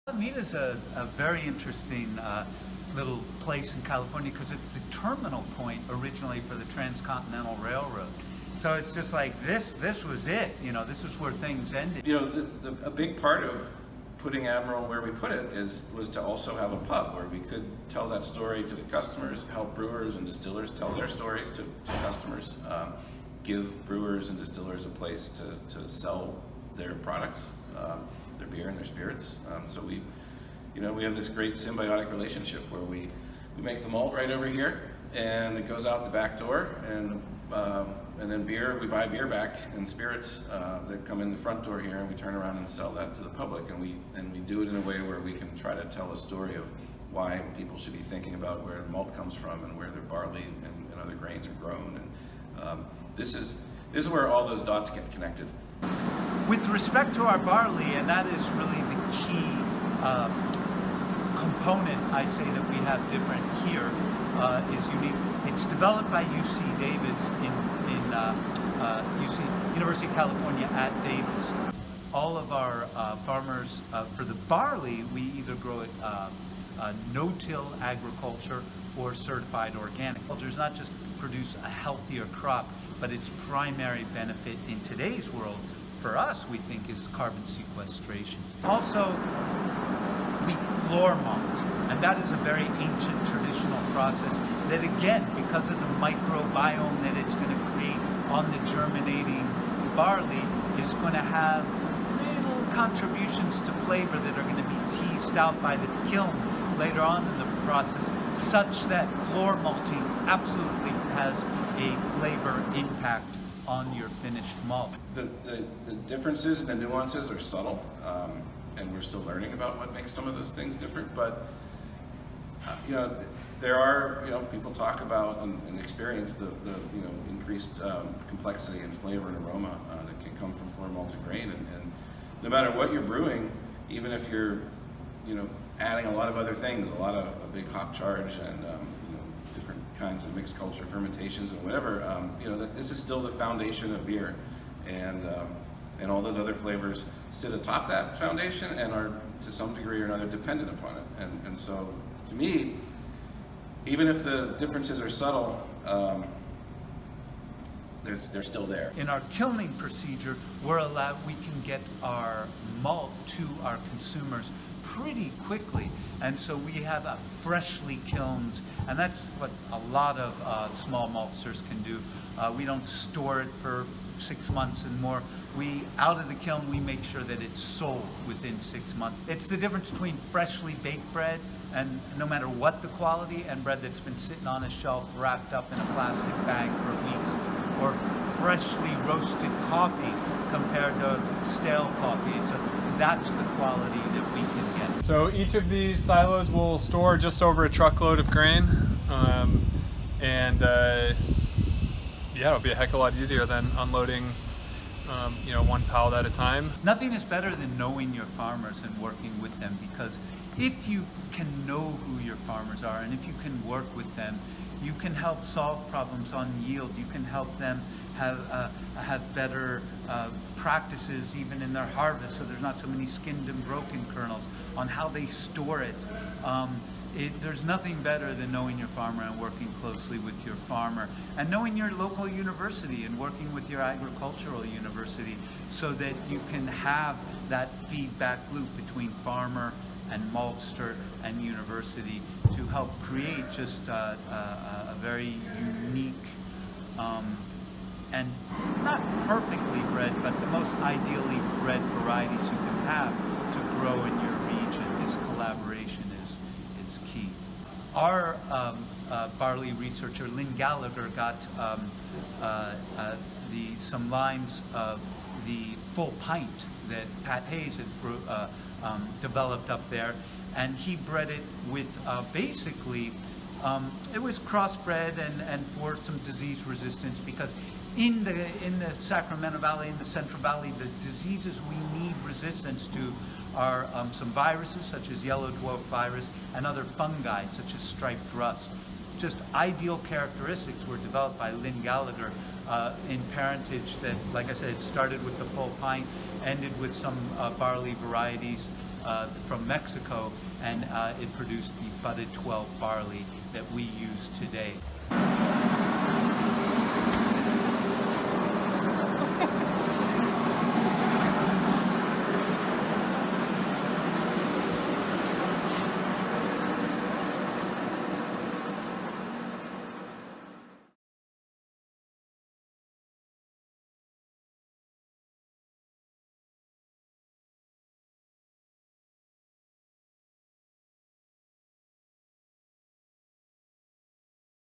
Alameda is a very interesting little place in California because it's the terminal point originally for the Transcontinental Railroad. So it's just like this was it, this is where things ended. A big part of putting Admiral where we put it was to also have a pub where we could tell that story to the customers, help brewers and distillers tell their stories to customers, give brewers and distillers a place to sell their products, their beer and their spirits. So we have this great symbiotic relationship where we make the malt right over here, and it goes out the back door, and then we buy beer back and spirits that come in the front door here, and we turn around and sell that to the public, and we do it in a way where we can try to tell a story of why people should be thinking about where the malt comes from and where their barley and other grains are grown. And this is where all those dots get connected. With respect to our barley, and that is really the key component, I say, that we have different here, is unique. It's developed by UC Davis in University of California at Davis. All of our farmers, for the barley, we either grow it no-till agriculture or certified organic. It's not just produce a healthier crop, but its primary benefit in today's world, for us, we think, is carbon sequestration. Also, we floor malt, and that is a very ancient traditional process that, again, because of the microbiome that it's going to create on the germinating barley, is going to have little contributions to flavor that are going to be teased out by the kiln later on in the process, such that floor malting absolutely has a flavor impact on your finished malt. The differences and the nuances are subtle, and we're still learning about what makes some of those things different. But there are people talk about and experience the increased complexity and flavor and aroma that can come from floor malted grain. And no matter what you're brewing, even if you're adding a lot of other things, a big hop charge and different kinds of mixed culture fermentations and whatever, this is still the foundation of beer, and all those other flavors sit atop that foundation and are to some degree or another dependent upon it. And so to me, even if the differences are subtle, they're still there. In our kilning procedure, we can get our malt to our consumers pretty quickly, and so we have a freshly kilned, and that's what a lot of small maltsters can do. We don't store it for 6 months and more. Out of the kiln, we make sure that it's sold within 6 months. It's the difference between freshly baked bread, and no matter what the quality, and bread that's been sitting on a shelf wrapped up in a plastic bag for weeks, or freshly roasted coffee compared to stale coffee. That's the quality that we can get. So each of these silos will store just over a truckload of grain, it'll be a heck of a lot easier than unloading one pallet at a time. Nothing is better than knowing your farmers and working with them, because if you can know who your farmers are and if you can work with them, you can help solve problems on yield. You can help them have better practices even in their harvest, so there's not so many skinned and broken kernels, on how they store it. There's nothing better than knowing your farmer and working closely with your farmer, and knowing your local university and working with your agricultural university, so that you can have that feedback loop between farmer and maltster and university to help create just a very unique and not perfectly bred, but the most ideally bred varieties you can have to grow in your region. This collaboration is key. Our barley researcher, Lynn Gallagher, got some lines of the full pint that Pat Hayes had developed up there, and he bred it with basically, it was crossbred and for some disease resistance, because in the Sacramento Valley, in the Central Valley, the diseases we need resistance to are some viruses such as yellow dwarf virus and other fungi such as striped rust. Just ideal characteristics were developed by Lynn Gallagher in parentage that, like I said, it started with the full pint, ended with some barley varieties from Mexico, and it produced the budded 12 barley that we use today.